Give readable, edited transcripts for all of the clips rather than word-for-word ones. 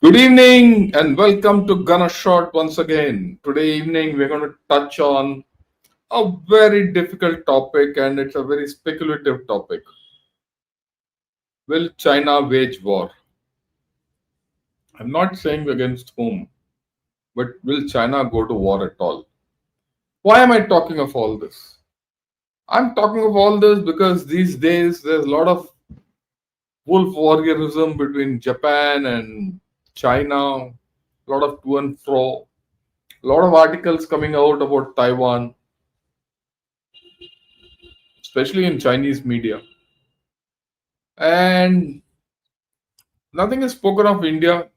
Good evening and welcome to Gunner Shot once again. Today evening we're going to touch on a very difficult topic and it's a very speculative topic. Will China wage war? I'm not saying against whom, but will China go to war at all? Why am I talking of all this? I'm talking of all this because these days there's a lot of wolf warriorism between Japan and China, a lot of to and fro, a lot of articles coming out about Taiwan, especially in Chinese media. And nothing is spoken of India,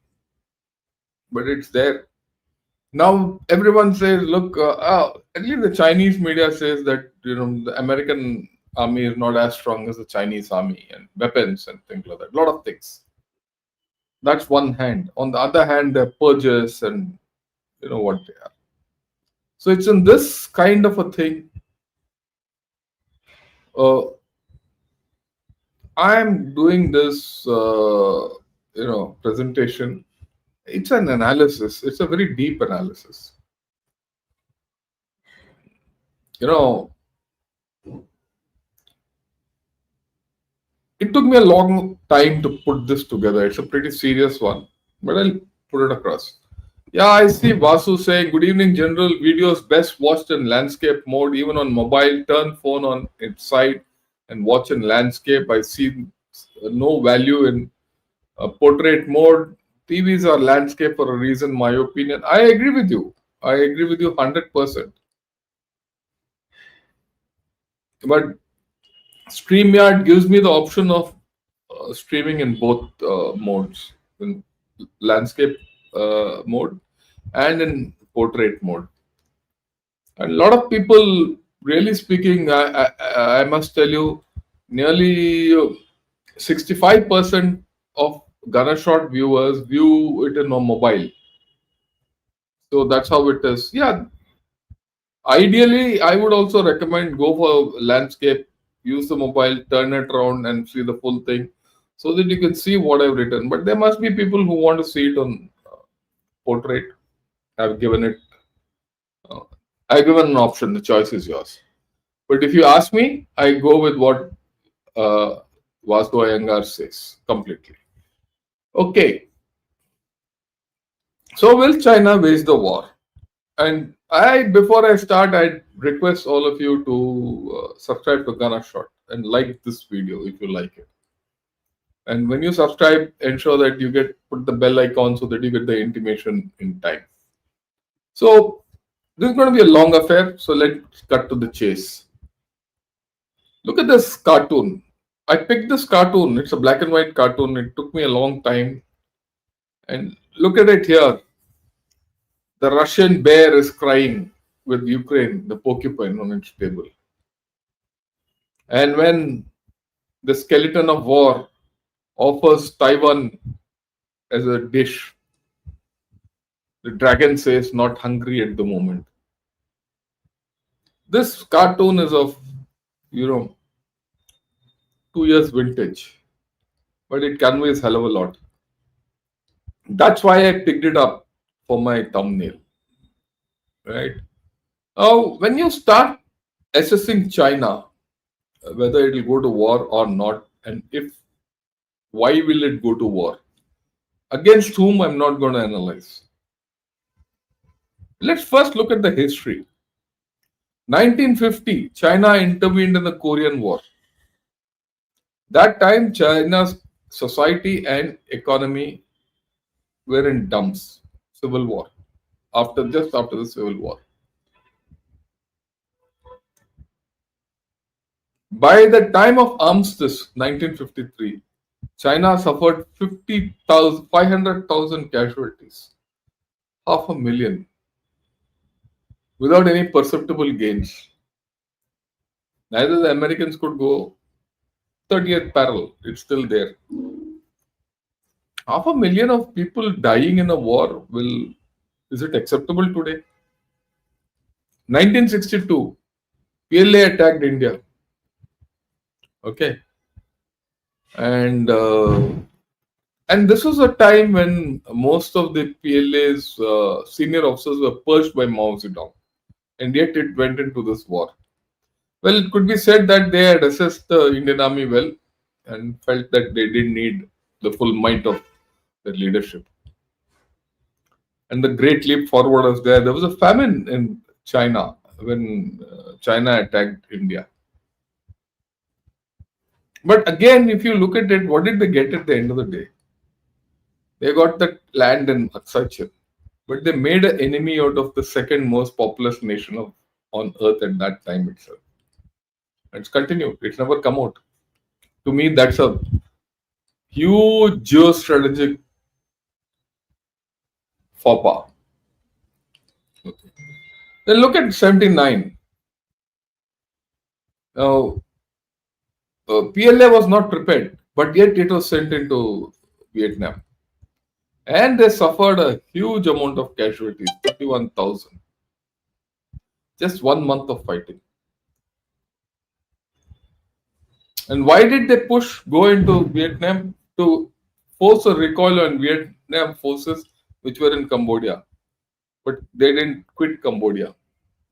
but it's there. Now everyone says, look, at least the Chinese media says that the American army is not as strong as the Chinese army and weapons and things like that. A lot of things. That's one hand. On the other hand, they're purges and you know what they are. So it's in this kind of a thing. Uh, I'm doing this, presentation. It's an analysis. It's a very deep analysis. You know, it took me a long time to put this together. It's a pretty serious one, but I'll put it across. Yeah, I see Vasu saying, good evening, General. Videos best watched in landscape mode, even on mobile. Turn phone on its side and watch in landscape. I see no value in portrait mode. TVs are landscape for a reason, my opinion. I agree with you. I agree with you 100%. But StreamYard gives me the option of streaming in both modes, in landscape mode and in portrait mode. And a lot of people, really speaking, I must tell you, nearly 65% of Gunner Shot viewers view it in a mobile. So that's how it is. Yeah, ideally, I would also recommend go for landscape, use the mobile, turn it around, and see the full thing, so that you can see what I've written. But there must be people who want to see it on portrait. I've given it. Uh, I've given an option. The choice is yours. But if you ask me, I go with what uh, Vasu Iyengar says completely. Okay. So will China wage the war? And before I start, I request all of you to subscribe to Gunner Shot and like this video if you like it. And when you subscribe, ensure that you put the bell icon so that you get the intimation in time. So this is going to be a long affair. So let's cut to the chase. Look at this cartoon. I picked this cartoon. It's a black and white cartoon. It took me a long time. And look at it here. The Russian bear is crying with Ukraine, the porcupine on its table. And when the skeleton of war offers Taiwan as a dish, the dragon says, not hungry at the moment. This cartoon is of, 2 years vintage, but it conveys hell of a lot. That's why I picked it up for my thumbnail. Right? Now, when you start assessing China, whether it will go to war or not, and if, why will it go to war? Against whom, I'm not going to analyze. Let's first look at the history. 1950, China intervened in the Korean War. That time, China's society and economy were in dumps. Civil war. Just after the Civil War. By the time of armistice, 1953, China suffered 500,000 casualties, 500,000, without any perceptible gains. Neither the Americans could go 30th parallel, it's still there. 500,000 of people dying in a war, is it acceptable today? 1962, PLA attacked India. Okay. And And this was a time when most of the PLA's senior officers were purged by Mao Zedong, and yet it went into this war. Well, it could be said that they had assessed the Indian army well and felt that they didn't need the full might of their leadership. And the great leap forward was there. There was a famine in China when China attacked India. But again, if you look at it, what did they get at the end of the day? They got that land in Aksai, but they made an enemy out of the second most populous nation on earth at that time itself. It's continued. It's never come out. To me, that's a huge geostrategic faux pas. Okay. Then look at 79. Now, PLA was not prepared, but yet it was sent into Vietnam. And they suffered a huge amount of casualties, 31,000. Just 1 month of fighting. And why did they go into Vietnam? To force a recoil on Vietnam forces which were in Cambodia. But they didn't quit Cambodia,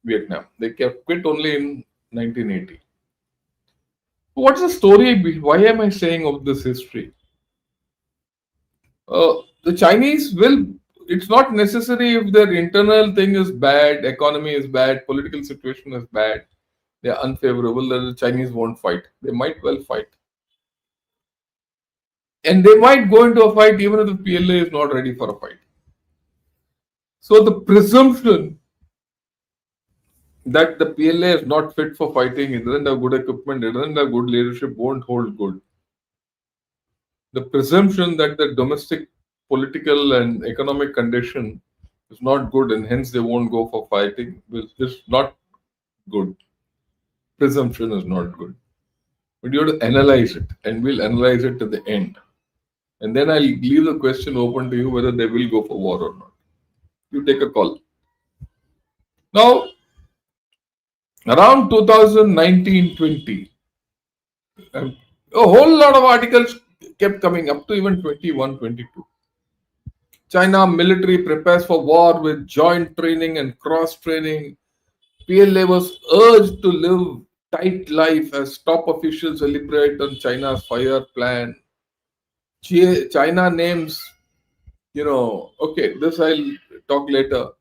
Vietnam. They quit only in 1980. What's the story? Why am I saying of this history? The Chinese will, it's not necessary if their internal thing is bad, economy is bad, political situation is bad, they are unfavorable, that the Chinese won't fight. They might well fight. And they might go into a fight even if the PLA is not ready for a fight. So the presumption that the PLA is not fit for fighting, it doesn't have good equipment, it doesn't have good leadership, won't hold good. The presumption that the domestic political and economic condition is not good and hence they won't go for fighting is not good. Presumption is not good. But you have to analyze it, and we'll analyze it to the end. And then I'll leave the question open to you whether they will go for war or not. You take a call. Now, around 2019-20, a whole lot of articles kept coming up to even 21-22. China military prepares for war with joint training and cross training. PLA was urged to live tight life as top officials celebrate on China's fire plan. China names, okay, this I'll talk later.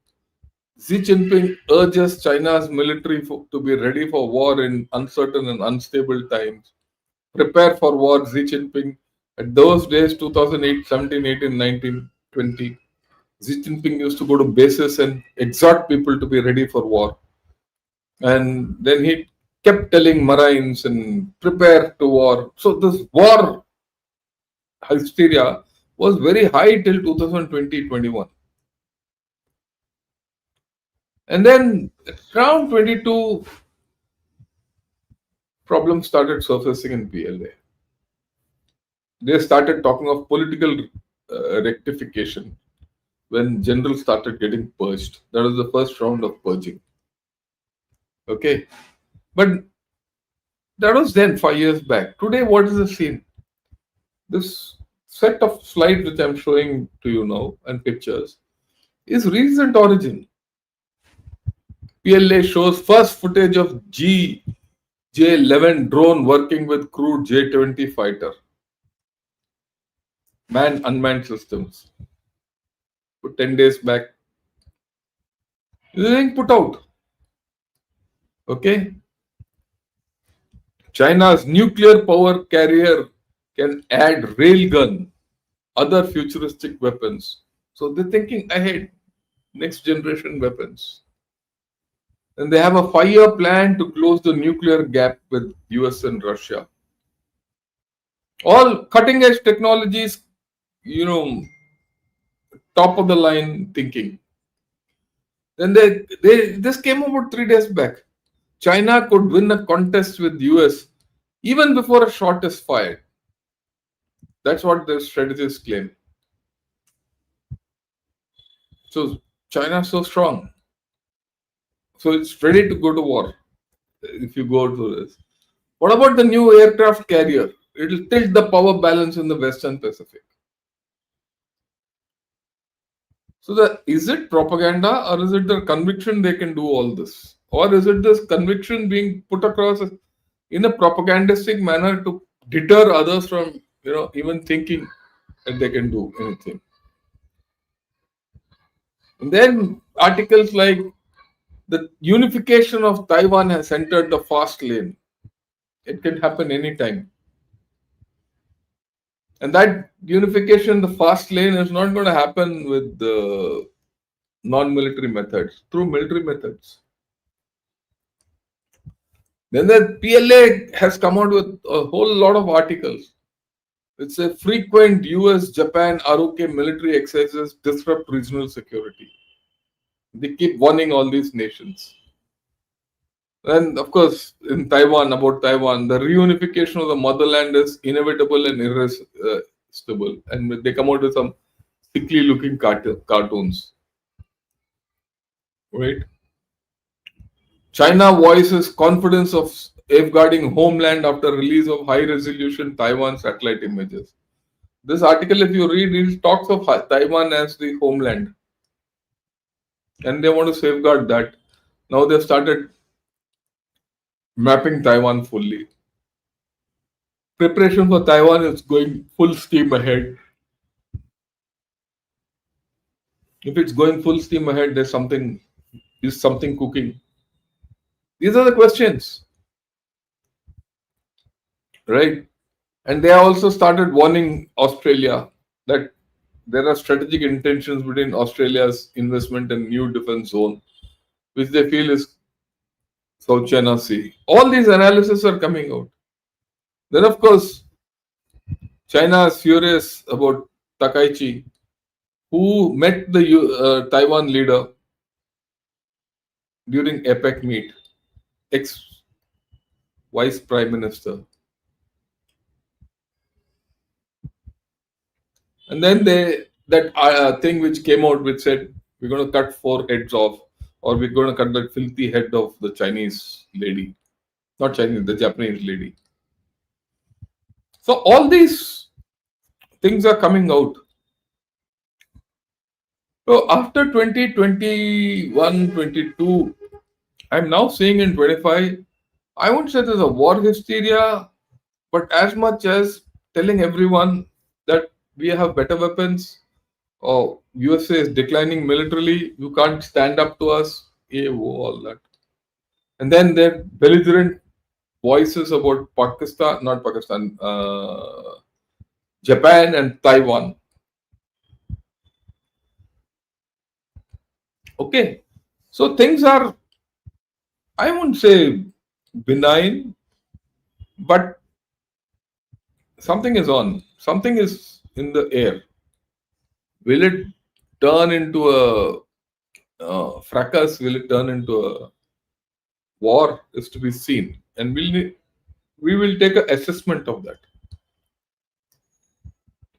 Xi Jinping urges China's military to be ready for war in uncertain and unstable times. Prepare for war, Xi Jinping. At those days, 2008, 17, 18, 19, 20, Xi Jinping used to go to bases and exhort people to be ready for war. And then he kept telling Marines and prepare to war. So this war hysteria was very high till 2020-21. And then around 22, problems started surfacing in PLA. They started talking of political rectification when generals started getting purged. That was the first round of purging. Okay. But that was then 5 years back. Today, what is the scene? This set of slides which I'm showing to you now and pictures is recent origin. PLA shows first footage of J-11 drone working with crewed J-20 fighter. Unmanned systems. 10 days back. This is being put out. Okay. China's nuclear power carrier can add railgun, other futuristic weapons. So they're thinking ahead, next generation weapons. And they have a 5-year plan to close the nuclear gap with US and Russia. All cutting edge technologies, top of the line thinking. Then this came about 3 days back. China could win a contest with US even before a shot is fired. That's what the strategists claim. So China is so strong. So it's ready to go to war if you go to this. What about the new aircraft carrier? It will tilt the power balance in the Western Pacific. So is it propaganda or is it the conviction they can do all this? Or is it this conviction being put across in a propagandistic manner to deter others from, even thinking that they can do anything? And then articles like the unification of Taiwan has entered the fast lane. It can happen anytime. And that unification, the fast lane, is not going to happen with the non-military methods, through military methods. Then the PLA has come out with a whole lot of articles. It's a frequent US, Japan, ROK military exercises disrupt regional security. They keep warning all these nations. And of course, in Taiwan, about Taiwan, the reunification of the motherland is inevitable and irresistible. And they come out with some sickly looking cartoons. Right? China voices confidence of safeguarding homeland after release of high resolution Taiwan satellite images. This article, if you read, it talks of Taiwan as the homeland. And they want to safeguard that. Now they've started mapping Taiwan fully. Preparation for Taiwan is going full steam ahead. If it's going full steam ahead, is something cooking. These are the questions, right? And they also started warning Australia that there are strategic intentions between Australia's investment in new defense zone, which they feel is South China Sea. All these analyses are coming out. Then, of course, China is furious about Takaichi, who met the Taiwan leader during APEC meet, ex vice prime minister. And then that thing which came out which said we're going to cut 4 heads off, or we're going to cut that filthy head of the Chinese lady, not Chinese, the Japanese lady. So all these things are coming out. So after 2021, 22, I'm now seeing in 25, I won't say there's a war hysteria, but as much as telling everyone that we have better weapons, or USA is declining militarily, you can't stand up to us, all that. And then there belligerent voices about Pakistan, not Pakistan, Japan and Taiwan. Okay, so things are, I won't say benign, but something is on, something is in the air. Will it turn into a fracas? Will it turn into a war? Is to be seen, and we will take an assessment of that.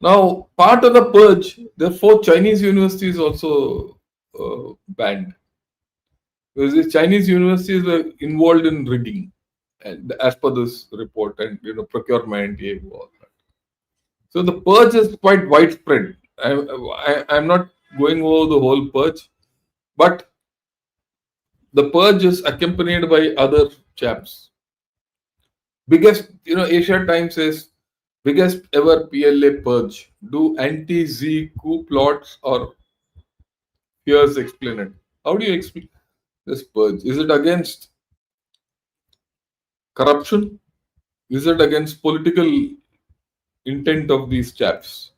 Now, part of the purge, therefore, Chinese universities also banned, because the Chinese universities were involved in rigging, and as per this report, and procurement, all that. So the purge is quite widespread. I'm not going over the whole purge, but the purge is accompanied by other chaps. Biggest, Asia Times says biggest ever PLA purge. Do anti-Z coup plots or fears explain it? How do you explain this purge? Is it against corruption? Is it against political intent of these chaps?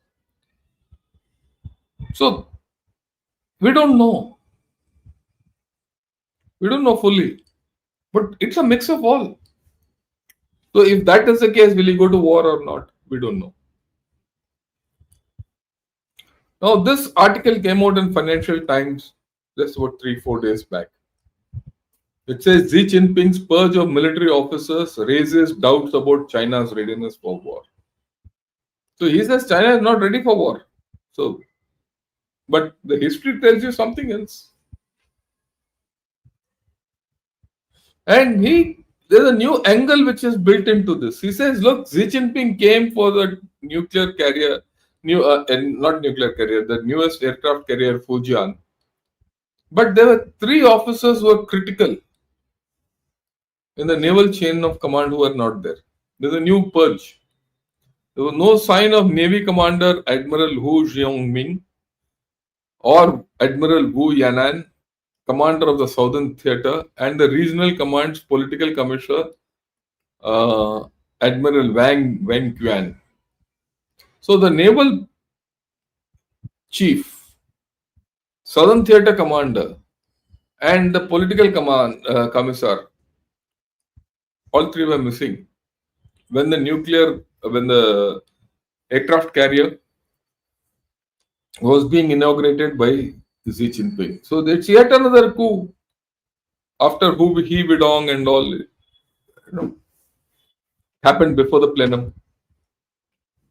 So we don't know. We don't know fully. But it's a mix of all. So if that is the case, will he go to war or not? We don't know. Now, this article came out in Financial Times just about 3-4 days back. It says Xi Jinping's purge of military officers raises doubts about China's readiness for war. So he says China is not ready for war. So, but the history tells you something else. And there's a new angle which is built into this. He says, look, Xi Jinping came for the nuclear carrier, and not nuclear carrier, the newest aircraft carrier Fujian. But there were three officers who were critical in the naval chain of command who were not there. There's a new purge. There was no sign of Navy Commander Admiral Hu Jiongming or Admiral Wu Yanan, commander of the Southern Theater, and the regional command's political commissioner, uh, Admiral Wang Wenquan. So the naval chief, Southern Theater commander, and the political commissar, all three were missing when when the aircraft carrier was being inaugurated by Xi Jinping. So that's yet another coup after Hu He Widong and all happened before the plenum,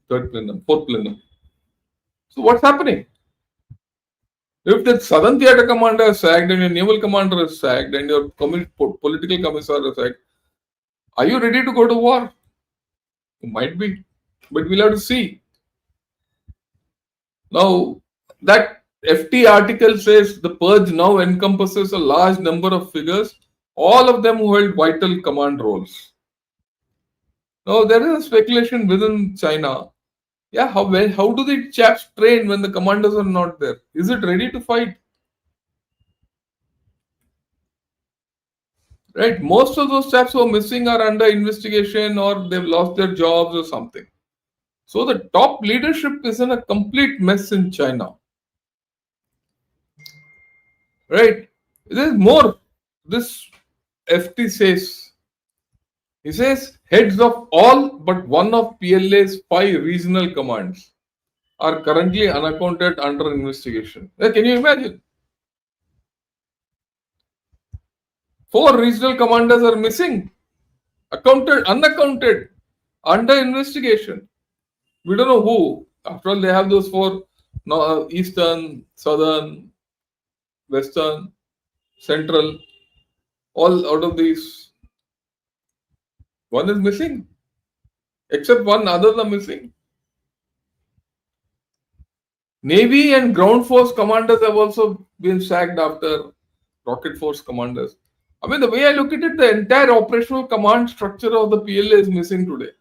third plenum, fourth plenum. So what's happening? If the Southern Theater commander is sacked and your naval commander is sacked and your political commissar is sacked, are you ready to go to war? You might be, but we'll have to see. Now, that FT article says the purge now encompasses a large number of figures, all of them who held vital command roles. Now, there is a speculation within China. Yeah, how do the chaps train when the commanders are not there? Is it ready to fight? Right? Most of those chaps who are missing are under investigation or they've lost their jobs or something. So the top leadership is in a complete mess in China. Right? There's more. This FT says, he says heads of all but one of PLA's five regional commands are currently unaccounted under investigation. Can you imagine? Four regional commanders are missing, unaccounted, under investigation. We don't know who. After all, they have those four Eastern, Southern, Western, Central. All out of these, one is missing. Except one, others are missing. Navy and ground force commanders have also been sacked after rocket force commanders. I mean, the way I look at it, the entire operational command structure of the PLA is missing today.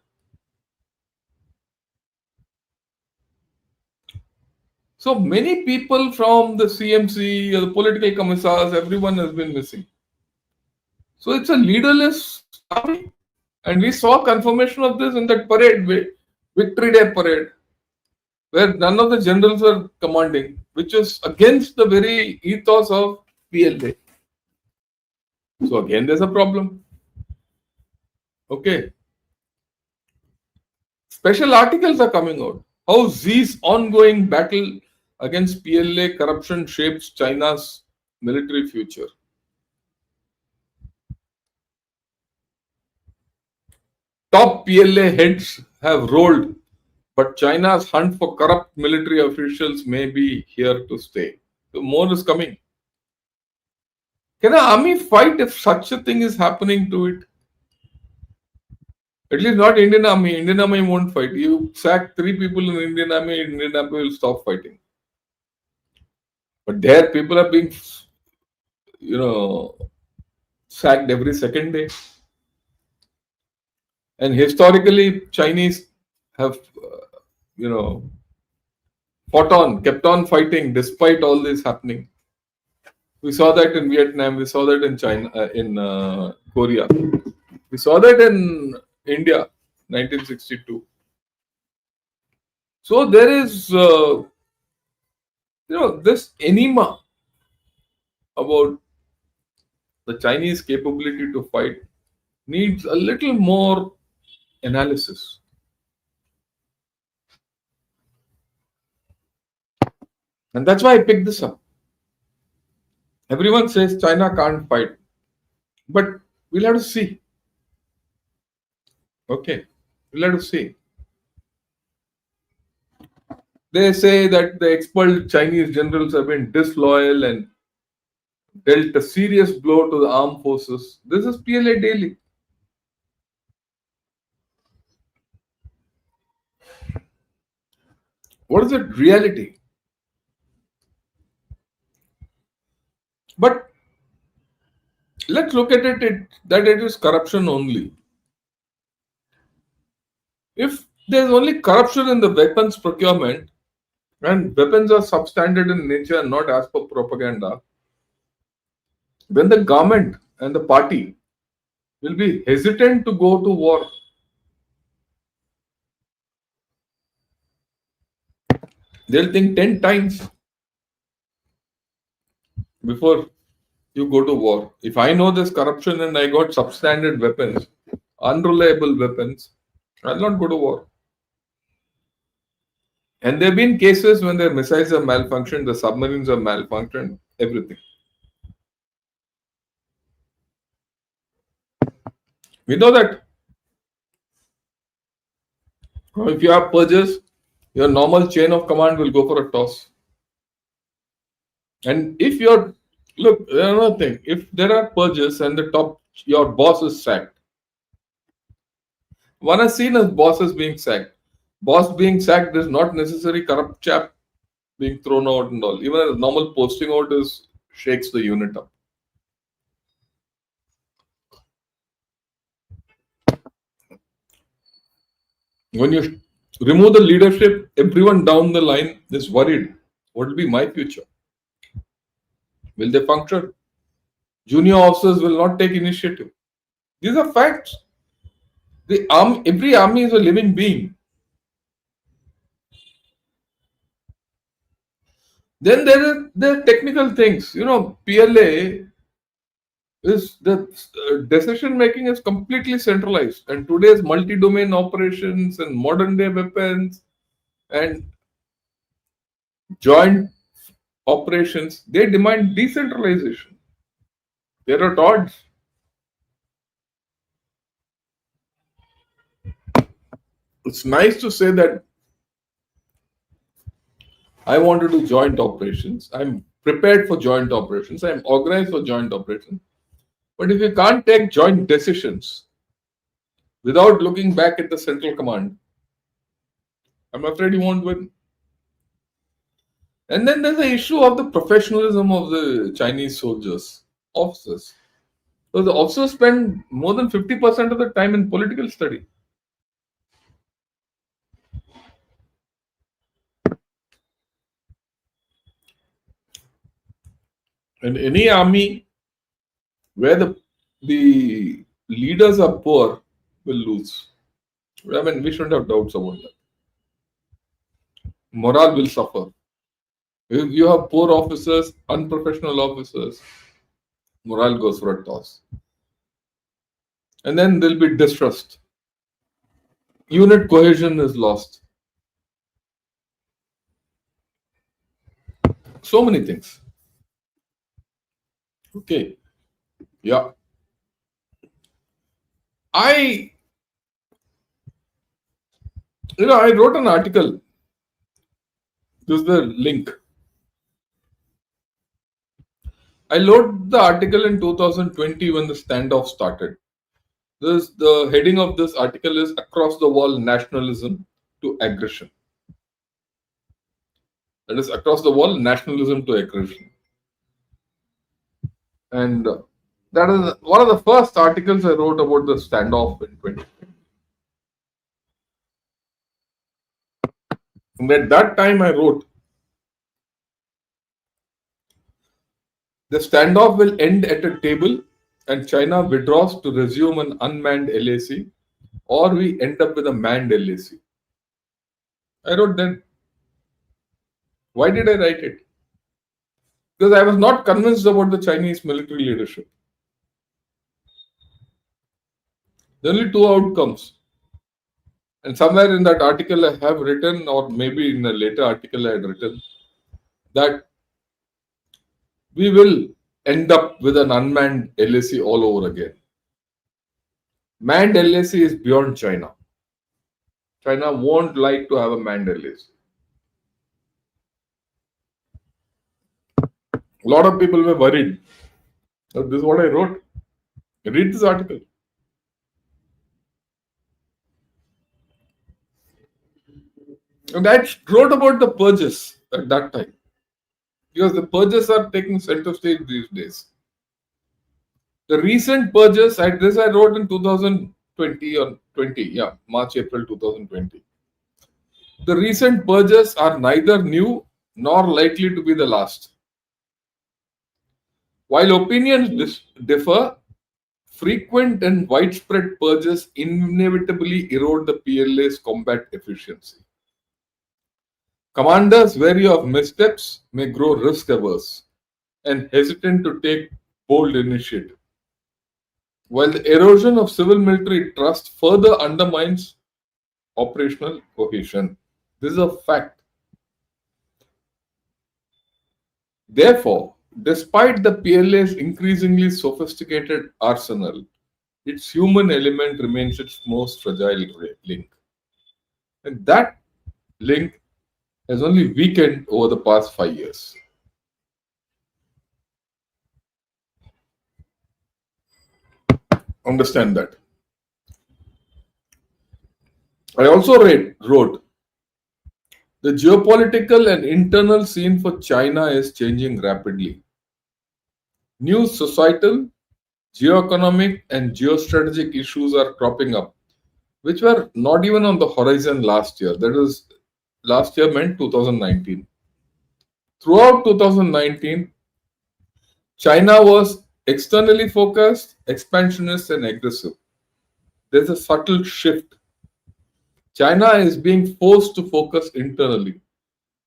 So many people from the CMC, the political commissars, everyone has been missing. So it's a leaderless army. And we saw confirmation of this in that parade, Victory Day parade, where none of the generals were commanding, which is against the very ethos of PLA. So again, there's a problem. Okay. Special articles are coming out. How Xi's ongoing battle against PLA corruption shapes China's military future. Top PLA heads have rolled, but China's hunt for corrupt military officials may be here to stay. So more is coming. Can the army fight if such a thing is happening to it? At least not Indian Army. Indian Army won't fight. You sack three people in Indian Army will stop fighting. But there, people are being, sacked every second day. And historically, Chinese have, kept on fighting despite all this happening. We saw that in Vietnam. We saw that in China, in Korea. We saw that in India, 1962. So there is, this enigma about the Chinese capability to fight needs a little more analysis. And that's why I picked this up. Everyone says China can't fight, but we'll have to see. Okay, we'll have to see. They say that the expelled Chinese generals have been disloyal and dealt a serious blow to the armed forces. This is PLA Daily. What is it? Reality. But let's look at that it is corruption only. If there's only corruption in the weapons procurement and weapons are substandard in nature and not as per propaganda, then the government and the party will be hesitant to go to war. They'll think 10 times before you go to war. If I know there's corruption and I got substandard weapons, unreliable weapons, I'll not go to war. And there have been cases when their missiles have malfunctioned, the submarines have malfunctioned, everything. We know that if you have purges, your normal chain of command will go for a toss. And if you're, look, another thing, if there are purges and the top, your boss is sacked, one has seen as bosses being sacked. Boss being sacked is not necessarily corrupt chap being thrown out and all. Even a normal posting out is shakes the unit up. When you remove the leadership, everyone down the line is worried. What will be my future? Will they function? Junior officers will not take initiative. These are facts. Every army is a living being. Then there are the technical things. PLA is the decision making is completely centralized, and today's multi-domain operations and modern day weapons and joint operations, they demand decentralization. There are odds. It's nice to say that I want to do joint operations. I'm prepared for joint operations. I'm organized for joint operations. But if you can't take joint decisions without looking back at the central command, I'm afraid you won't win. And then there's the issue of the professionalism of the Chinese soldiers, officers. So the officers spend more than 50% of the time in political study. And any army where the leaders are poor will lose. I mean, we shouldn't have doubts about that. Morale will suffer. If you have poor officers, unprofessional officers, morale goes for a toss. And then there'll be distrust. Unit cohesion is lost. So many things. Okay. Yeah. I I wrote an article. This is the link. I wrote the article in 2020 when the standoff started. The heading of this article is Across the Wall Nationalism to Aggression. That is across the wall nationalism to aggression. And that is one of the first articles I wrote about the standoff in 2020. And at that time I wrote, the standoff will end at a table and China withdraws to resume an unmanned LAC, or we end up with a manned LAC. I wrote then. Why did I write it? Because I was not convinced about the Chinese military leadership. There are only two outcomes. And somewhere in that article I have written, or maybe in a later article I had written, that we will end up with an unmanned LAC all over again. Manned LAC is beyond China. China won't like to have a manned LAC. A lot of people were worried. This is what I wrote. Read this article. And I wrote about the purges at that time because the purges are taking center stage these days. The recent purges, I wrote in 2020 or 20, yeah, March, April 2020. The recent purges are neither new nor likely to be the last. While opinions differ, frequent and widespread purges inevitably erode the PLA's combat efficiency. Commanders wary of missteps may grow risk averse and hesitant to take bold initiative, while the erosion of civil military trust further undermines operational cohesion. This is a fact. Therefore, despite the PLA's increasingly sophisticated arsenal, its human element remains its most fragile link. And that link has only weakened over the past 5 years. Understand that. I also wrote the geopolitical and internal scene for China is changing rapidly. New societal, geoeconomic, and geostrategic issues are cropping up, which were not even on the horizon last year. That is, last year meant 2019. Throughout 2019, China was externally focused, expansionist, and aggressive. There's a subtle shift. China is being forced to focus internally.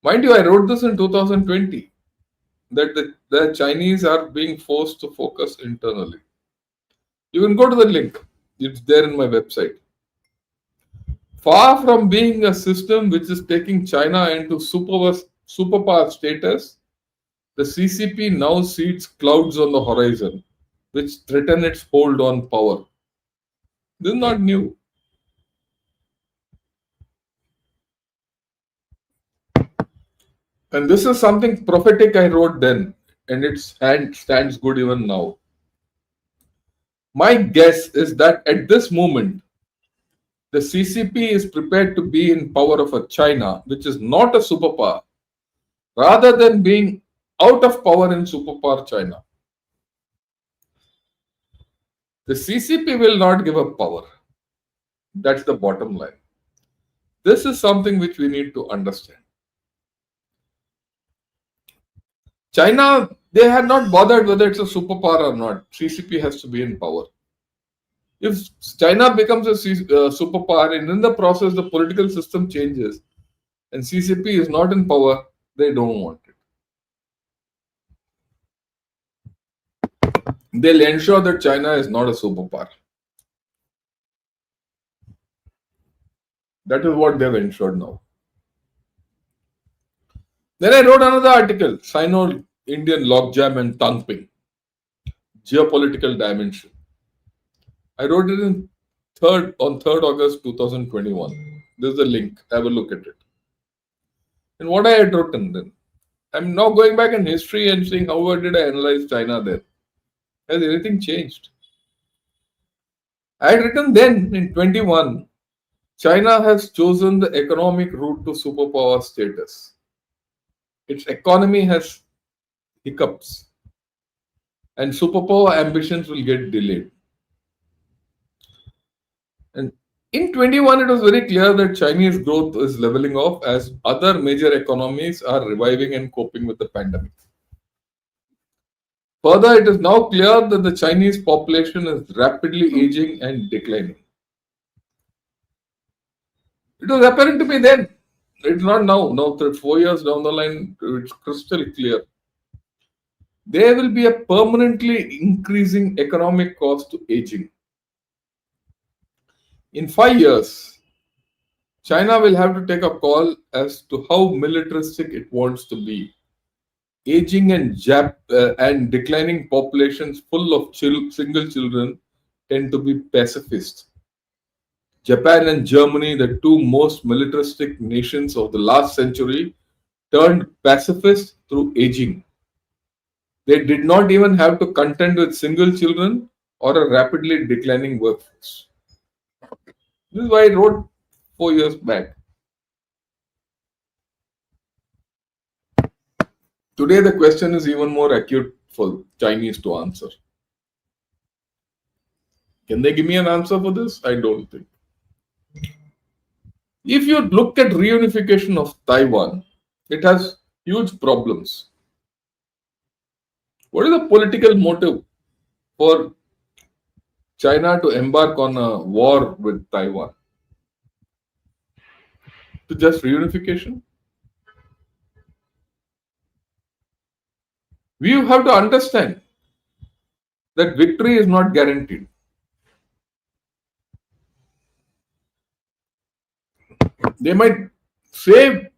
Mind you, I wrote this in 2020 that the Chinese are being forced to focus internally. You can go to the link, it's there in my website. Far from being a system which is taking China into superpower status, the CCP now sees clouds on the horizon which threaten its hold on power. This is not new. And this is something prophetic I wrote then, and it stands good even now. My guess is that at this moment, the CCP is prepared to be in power of a China, which is not a superpower, rather than being out of power in superpower China. The CCP will not give up power. That's the bottom line. This is something which we need to understand. China, they had not bothered whether it's a superpower or not. CCP has to be in power. If China becomes a superpower and in the process the political system changes and CCP is not in power, they don't want it. They'll ensure that China is not a superpower. That is what they've ensured now. Then I wrote another article, Sino-Indian logjam and Tangping, geopolitical dimension. I wrote it on 3rd August 2021. There's a link. Have a look at it. And what I had written then. I'm now going back in history and seeing how did I analyze China there. Has anything changed? I had written then in 21, China has chosen the economic route to superpower status. Its economy has hiccups and superpower ambitions will get delayed. And in 21, it was very clear that Chinese growth is leveling off as other major economies are reviving and coping with the pandemic. Further, it is now clear that the Chinese population is rapidly aging and declining. It was apparent to me then. It's not now. Now, 4 years down the line, it's crystal clear. There will be a permanently increasing economic cost to aging. In 5 years, China will have to take a call as to how militaristic it wants to be. Aging and declining populations full of single children tend to be pacifist. Japan and Germany, the two most militaristic nations of the last century, turned pacifist through aging. They did not even have to contend with single children or a rapidly declining workforce. This is why I wrote 4 years back. Today, the question is even more acute for Chinese to answer. Can they give me an answer for this? I don't think. If you look at reunification of Taiwan, it has huge problems. What is the political motive for China to embark on a war with Taiwan? To just reunification? We have to understand that victory is not guaranteed. They might say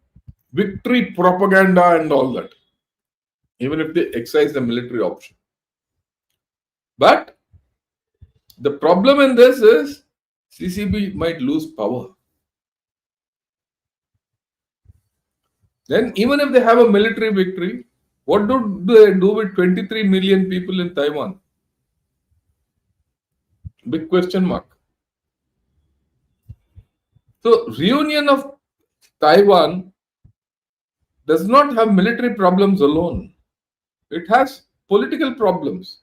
victory propaganda and all that, even if they excise the military option. But the problem in this is CCP might lose power. Then, even if they have a military victory, what do they do with 23 million people in Taiwan? Big question mark. So, reunion of Taiwan does not have military problems alone. It has political problems.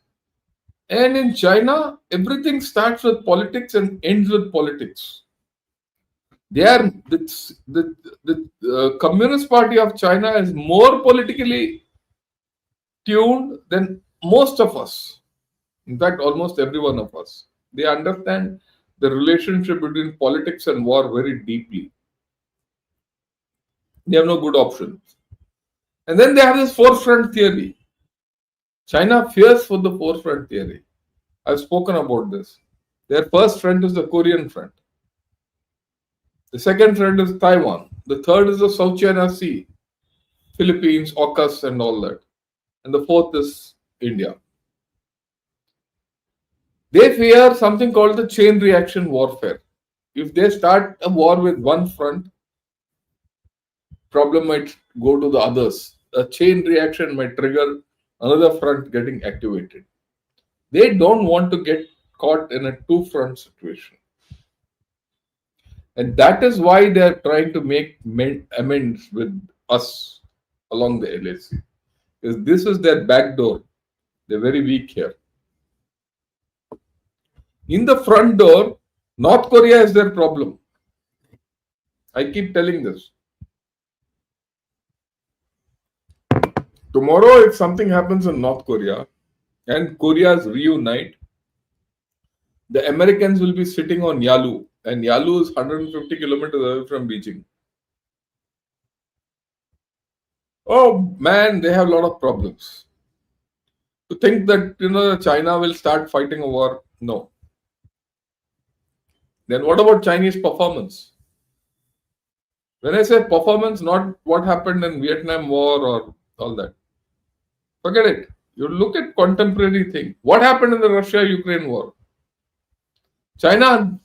And in China, everything starts with politics and ends with politics. They are the Communist Party of China is more politically tuned than most of us. In fact, almost every one of us. They understand the relationship between politics and war very deeply. They have no good options. And then they have this forefront theory. China fears for the forefront theory. I've spoken about this. Their first front is the Korean front. The second front is Taiwan. The third is the South China Sea, Philippines, AUKUS, and all that. And the fourth is India. They fear something called the chain reaction warfare. If they start a war with one front, problem might go to the others. A chain reaction might trigger another front getting activated. They don't want to get caught in a two front situation. And that is why they are trying to make amends with us along the LAC. Because this is their back door. They're very weak here. In the front door, North Korea is their problem. I keep telling this. Tomorrow, if something happens in North Korea and Korea's reunite, the Americans will be sitting on Yalu, and Yalu is 150 kilometers away from Beijing. Oh man, they have a lot of problems. To think that China will start fighting a war, no. Then what about Chinese performance? When I say performance, not what happened in Vietnam War or all that. Forget it. You look at contemporary thing. What happened in the Russia-Ukraine war? China,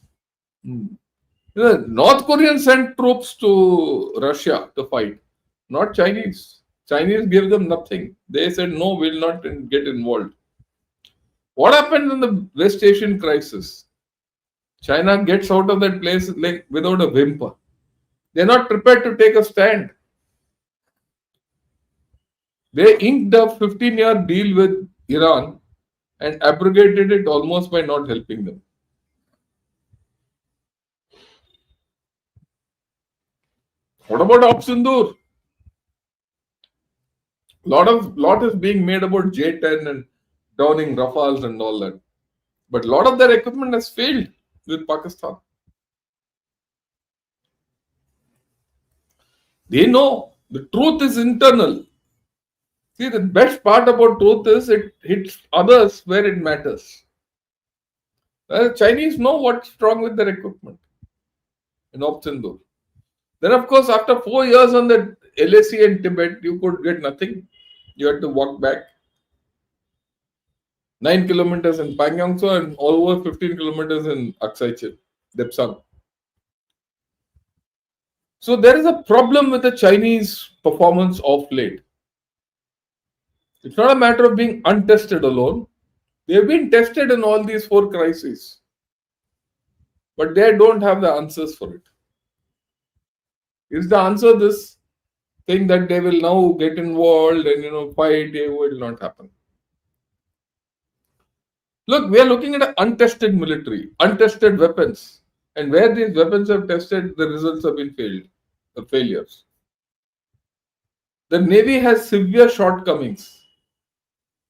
North Koreans sent troops to Russia to fight, not Chinese. Chinese gave them nothing. They said, no, we'll not get involved. What happened in the West Asian crisis? China gets out of that place like without a whimper. They're not prepared to take a stand. They inked a 15-year deal with Iran and abrogated it almost by not helping them. What about Op Sindoor? Lot is being made about J-10 and downing Rafales and all that. But a lot of their equipment has failed with Pakistan. They know the truth is internal. See, the best part about truth is it hits others where it matters. The Chinese know what's wrong with their equipment in Op Sindoor. Then, of course, after 4 years on the LAC and Tibet, you could get nothing. You had to walk back 9 kilometers in Pangyongso and all over 15 kilometers in Aksai Depsang. So there is a problem with the Chinese performance of late. It's not a matter of being untested alone. They've been tested in all these 4 crises. But they don't have the answers for it. Is the answer this? think that they will now get involved and fight. It will not happen. Look, we are looking at an untested military, untested weapons, and where these weapons have tested, the results have been failures. The Navy has severe shortcomings,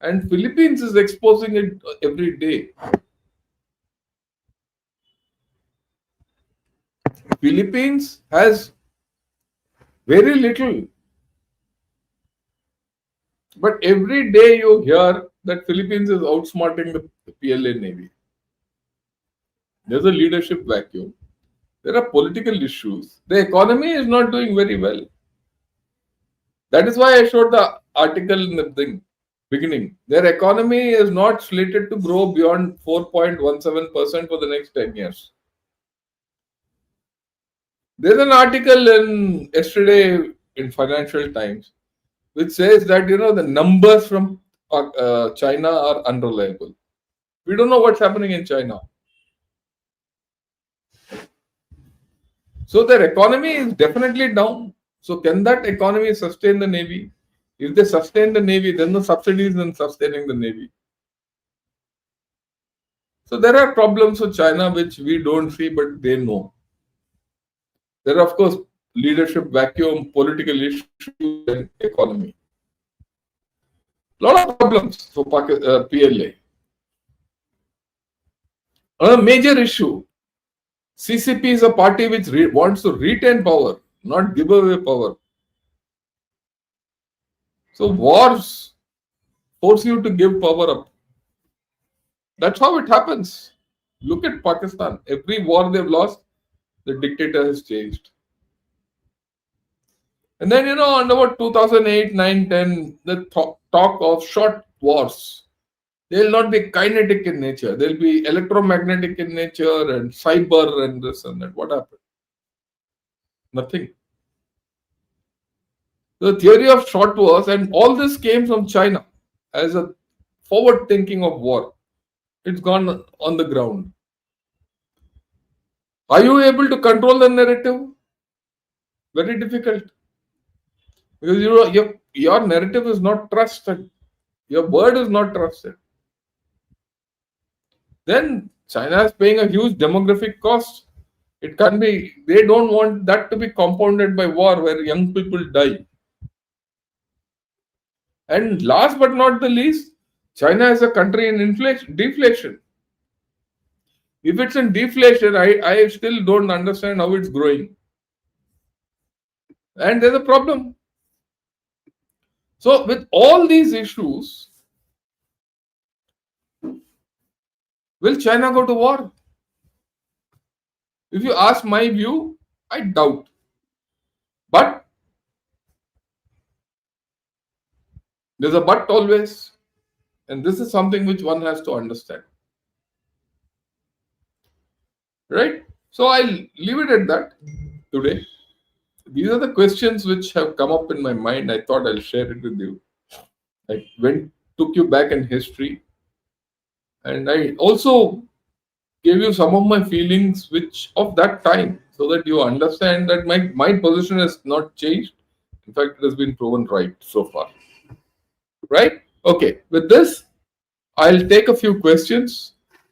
and Philippines is exposing it every day. Philippines has very little, but every day you hear that Philippines is outsmarting the PLA Navy. There's a leadership vacuum. There are political issues. The economy is not doing very well. That is why I showed the article in the beginning. Their economy is not slated to grow beyond 4.17% for the next 10 years. There's an article in yesterday in Financial Times which says that the numbers from China are unreliable. We don't know what's happening in China. So their economy is definitely down. So can that economy sustain the Navy? If they sustain the Navy, then the subsidies in sustaining the Navy. So there are problems with China which we don't see, but they know. There are, of course, leadership vacuum, political issues, and economy. A lot of problems for PLA. A major issue. CCP is a party which wants to retain power, not give away power. So wars force you to give power up. That's how it happens. Look at Pakistan. Every war they've lost, the dictator has changed. And then, on about 2008, 9, 10, the talk of short wars. They'll not be kinetic in nature. They'll be electromagnetic in nature and cyber and this and that. What happened? Nothing. The theory of short wars, and all this came from China as a forward thinking of war. It's gone on the ground. Are you able to control the narrative? Very difficult. Because your narrative is not trusted. Your word is not trusted. Then China is paying a huge demographic cost. It can be, they don't want that to be compounded by war where young people die. And last but not the least, China is a country in deflation. If it's in deflation, I still don't understand how it's growing. And there's a problem. So with all these issues, will China go to war? If you ask my view, I doubt. But there's a but always. And this is something which one has to understand. Right? So I'll leave it at that today. These are the questions which have come up in my mind. I thought I'll share it with you. I took you back in history. And I also gave you some of my feelings which of that time so that you understand that my position has not changed. In fact, it has been proven right so far. Right? Okay. With this, I'll take a few questions